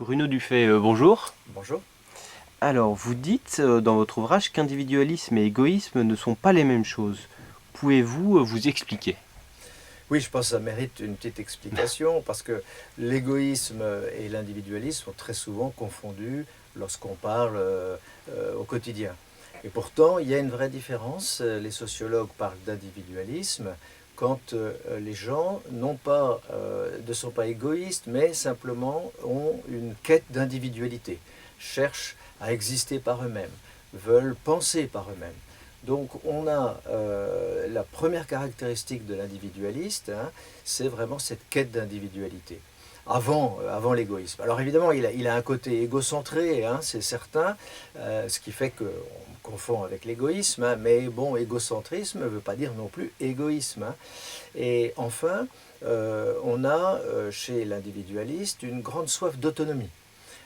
Bruno Dufay, bonjour. Bonjour. Alors, vous dites dans votre ouvrage qu'individualisme et égoïsme ne sont pas les mêmes choses. Pouvez-vous vous expliquer? Oui, je pense que ça mérite une petite explication parce que l'égoïsme et l'individualisme sont très souvent confondus lorsqu'on parle au quotidien. Et pourtant, il y a une vraie différence. Les sociologues parlent d'individualisme quand les gens ne sont pas égoïstes, mais simplement ont une quête d'individualité, cherchent à exister par eux-mêmes, veulent penser par eux-mêmes. Donc on a la première caractéristique de l'individualiste, hein, c'est vraiment cette quête d'individualité, avant l'égoïsme. Alors évidemment, il a un côté égocentré, hein, c'est certain, ce qui fait qu'on confond avec l'égoïsme, hein, mais bon, égocentrisme ne veut pas dire non plus égoïsme. Hein. Et enfin, on a chez l'individualiste une grande soif d'autonomie.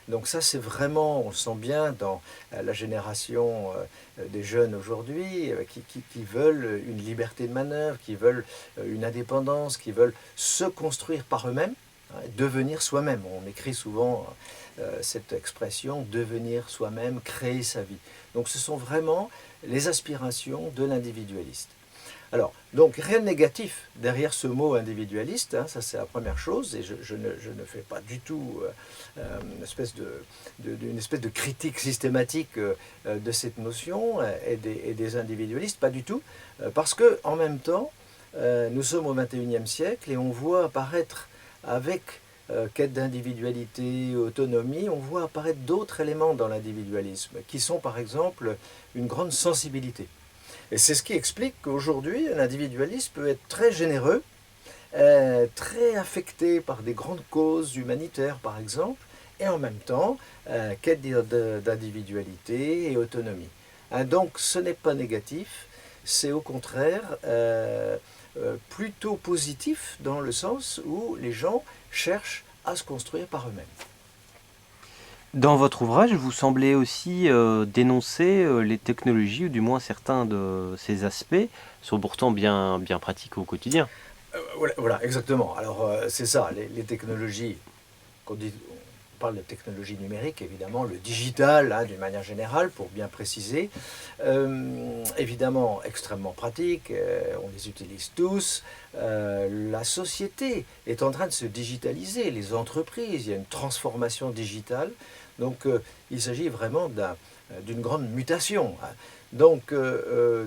Donc ça, c'est vraiment, on le sent bien dans la génération des jeunes aujourd'hui, qui veulent une liberté de manœuvre, qui veulent une indépendance, qui veulent se construire par eux-mêmes, hein, devenir soi-même. On écrit souvent cette expression, devenir soi-même, créer sa vie. Donc ce sont vraiment les aspirations de l'individualiste. Alors, donc rien de négatif derrière ce mot individualiste, hein, ça c'est la première chose, et je ne fais pas du tout une espèce de critique systématique de cette notion et des individualistes, pas du tout, parce que en même temps, nous sommes au XXIe siècle et on voit apparaître avec quête d'individualité, autonomie, on voit apparaître d'autres éléments dans l'individualisme, qui sont par exemple une grande sensibilité. Et c'est ce qui explique qu'aujourd'hui, l'individualisme peut être très généreux, très affecté par des grandes causes humanitaires, par exemple, et en même temps, quête d'individualité et autonomie. Hein, donc, ce n'est pas négatif, c'est au contraire plutôt positif dans le sens où les gens cherchent à se construire par eux-mêmes. Dans votre ouvrage, vous semblez aussi dénoncer les technologies, ou du moins certains de ces aspects sont pourtant bien pratiques au quotidien. Voilà, exactement. Alors, c'est ça, les technologies, on parle de technologie numérique, évidemment, le digital, hein, d'une manière générale, pour bien préciser. Évidemment, extrêmement pratique, on les utilise tous. La société est en train de se digitaliser, les entreprises, il y a une transformation digitale. Donc, il s'agit vraiment d'une grande mutation. Hein. Donc,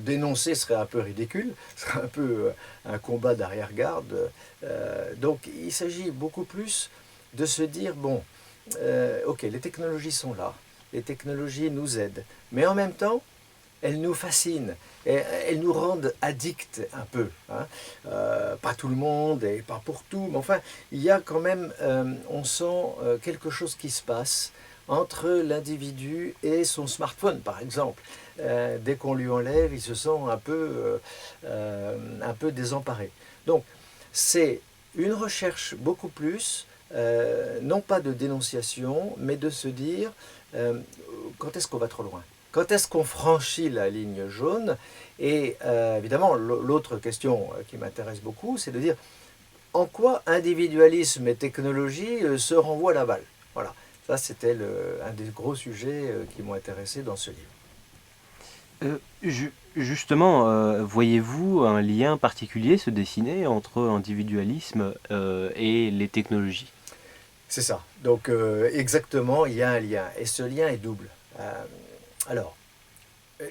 dénoncer serait un peu ridicule, ce serait un peu un combat d'arrière-garde. Donc, il s'agit beaucoup plus de se dire, bon, ok, les technologies sont là, les technologies nous aident, mais en même temps, elles nous fascinent, et elles nous rendent addicts un peu. Hein. Pas tout le monde et pas pour tout, mais enfin, il y a quand même, on sent quelque chose qui se passe entre l'individu et son smartphone, par exemple. Dès qu'on lui enlève, il se sent un peu désemparé. Donc, c'est une recherche beaucoup plus non pas de dénonciation, mais de se dire quand est-ce qu'on va trop loin? Quand est-ce qu'on franchit la ligne jaune? Et évidemment, l'autre question qui m'intéresse beaucoup, c'est de dire en quoi individualisme et technologie se renvoient la balle. Voilà, ça c'était un des gros sujets qui m'ont intéressé dans ce livre. Justement, voyez-vous un lien particulier se dessiner entre individualisme et les technologies? C'est ça. Donc exactement, il y a un lien. Et ce lien est double. Alors,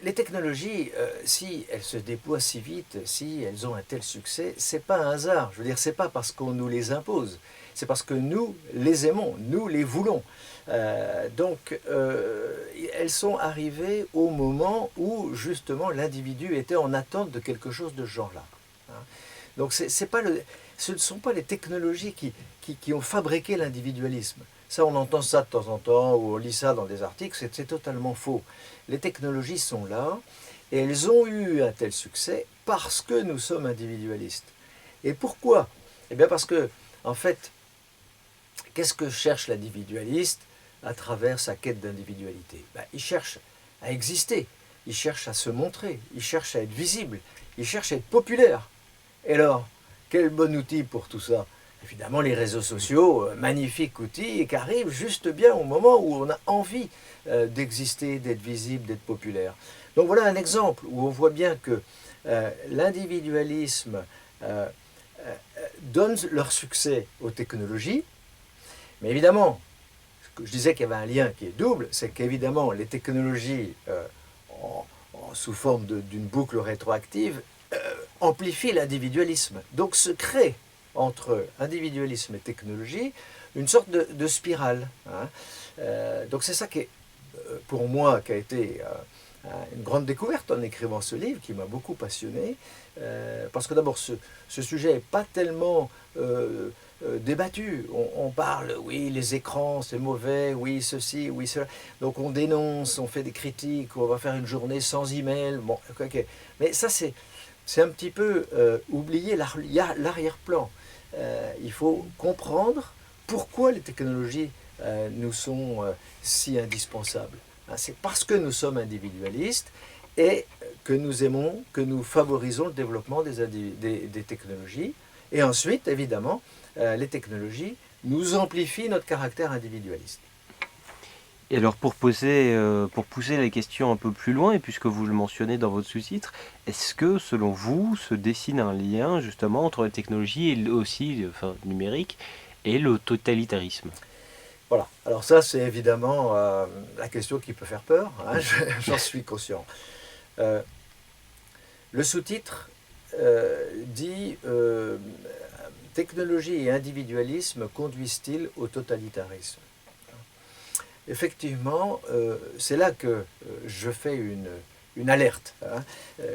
les technologies, si elles se déploient si vite, si elles ont un tel succès, c'est pas un hasard. Je veux dire, c'est pas parce qu'on nous les impose, c'est parce que nous les aimons, nous les voulons. Donc, elles sont arrivées au moment où justement l'individu était en attente de quelque chose de ce genre-là. Hein. Donc, c'est pas ce ne sont pas les technologies qui ont fabriqué l'individualisme. Ça, on entend ça de temps en temps, ou on lit ça dans des articles, c'est totalement faux. Les technologies sont là, et elles ont eu un tel succès parce que nous sommes individualistes. Et pourquoi? Eh bien parce que, en fait, qu'est-ce que cherche l'individualiste à travers sa quête d'individualité? Ben, il cherche à exister, il cherche à se montrer, il cherche à être visible, il cherche à être populaire. Et alors, quel bon outil pour tout ça? Évidemment, les réseaux sociaux, magnifique outil, qui arrivent juste bien au moment où on a envie d'exister, d'être visible, d'être populaire. Donc voilà un exemple où on voit bien que l'individualisme euh, donne leur succès aux technologies, mais évidemment, je disais qu'il y avait un lien qui est double, c'est qu'évidemment les technologies sous forme d'une boucle rétroactive amplifient l'individualisme. Donc se crée entre individualisme et technologie une sorte de spirale. Hein. Donc c'est ça qui est, pour moi, qui a été une grande découverte en écrivant ce livre, qui m'a beaucoup passionné, parce que d'abord ce sujet n'est pas tellement débattu. On parle, oui, les écrans, c'est mauvais, oui, ceci, oui, cela. Donc on dénonce, on fait des critiques, on va faire une journée sans email. Bon, ok. Mais ça, c'est un petit peu oublier l'arrière-plan. Il faut comprendre pourquoi les technologies nous sont si indispensables. Hein, c'est parce que nous sommes individualistes et que nous aimons, que nous favorisons le développement des technologies. Et ensuite, évidemment, les technologies nous amplifient notre caractère individualiste. Et alors pour pousser la question un peu plus loin, et puisque vous le mentionnez dans votre sous-titre, est-ce que selon vous se dessine un lien justement entre la technologie et aussi enfin, numérique et le totalitarisme? Voilà. Alors ça, c'est évidemment la question qui peut faire peur, hein, j'en suis conscient. Le sous-titre dit technologie et individualisme conduisent-ils au totalitarisme? Effectivement, c'est là que je fais une alerte. Hein.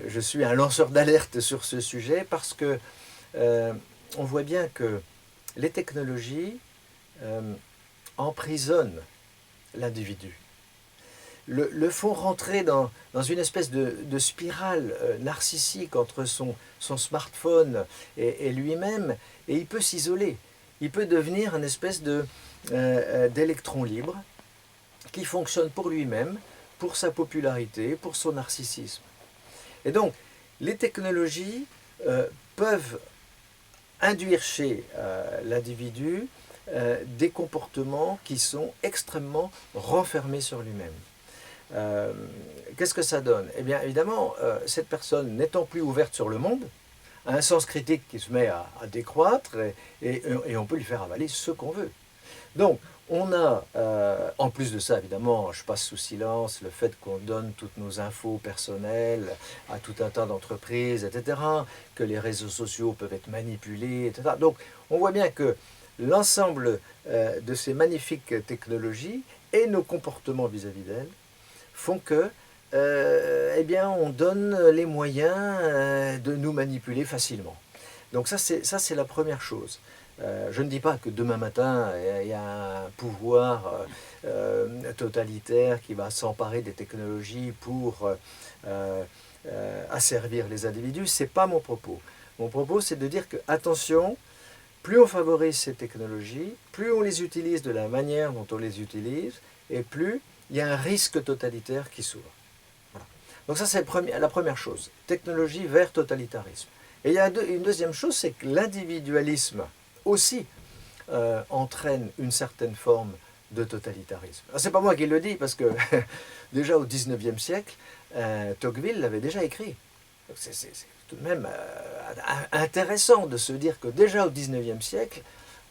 Je suis un lanceur d'alerte sur ce sujet parce que on voit bien que les technologies emprisonnent l'individu, le font rentrer dans une espèce de spirale narcissique entre son smartphone et lui-même, et il peut s'isoler. Il peut devenir une espèce d'électron libre qui fonctionne pour lui-même, pour sa popularité, pour son narcissisme. Et donc, les technologies peuvent induire chez l'individu des comportements qui sont extrêmement renfermés sur lui-même. Qu'est-ce que ça donne? Eh bien, évidemment, cette personne n'étant plus ouverte sur le monde, a un sens critique qui se met à décroître et on peut lui faire avaler ce qu'on veut. Donc, on a, en plus de ça, évidemment, je passe sous silence le fait qu'on donne toutes nos infos personnelles à tout un tas d'entreprises, etc., que les réseaux sociaux peuvent être manipulés, etc. Donc, on voit bien que l'ensemble de ces magnifiques technologies et nos comportements vis-à-vis d'elles font que, eh bien, on donne les moyens de nous manipuler facilement. Donc ça, c'est la première chose. Je ne dis pas que demain matin, il y a un pouvoir totalitaire qui va s'emparer des technologies pour asservir les individus. Ce n'est pas mon propos. Mon propos, c'est de dire que, attention, plus on favorise ces technologies, plus on les utilise de la manière dont on les utilise, et plus il y a un risque totalitaire qui s'ouvre. Voilà. Donc ça, c'est la première chose. Technologie vers totalitarisme. Et il y a une deuxième chose, c'est que l'individualisme aussi entraîne une certaine forme de totalitarisme. Ce n'est pas moi qui le dis, parce que déjà au XIXe siècle, Tocqueville l'avait déjà écrit. C'est tout de même intéressant de se dire que déjà au XIXe siècle,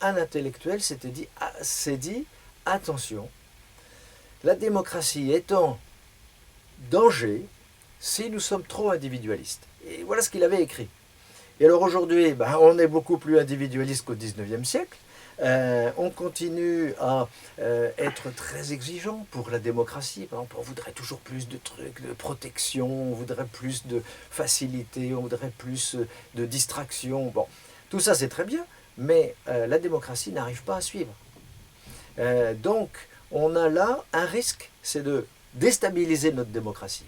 un intellectuel s'est dit, attention, la démocratie est en danger si nous sommes trop individualistes. Et voilà ce qu'il avait écrit. Et alors aujourd'hui, on est beaucoup plus individualiste qu'au XIXe siècle. On continue à être très exigeant pour la démocratie. Par exemple, on voudrait toujours plus de trucs, de protection, on voudrait plus de facilité, on voudrait plus de distraction. Bon, tout ça c'est très bien, mais la démocratie n'arrive pas à suivre. Donc, on a là un risque, c'est de déstabiliser notre démocratie.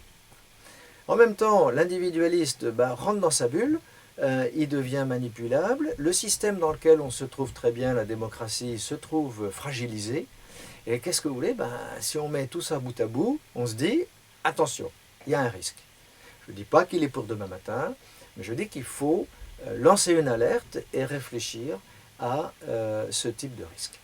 En même temps, l'individualiste rentre dans sa bulle, il devient manipulable. Le système dans lequel on se trouve très bien, la démocratie, se trouve fragilisé. Et qu'est-ce que vous voulez? Si on met tout ça bout à bout, on se dit, attention, il y a un risque. Je ne dis pas qu'il est pour demain matin, mais je dis qu'il faut lancer une alerte et réfléchir à ce type de risque.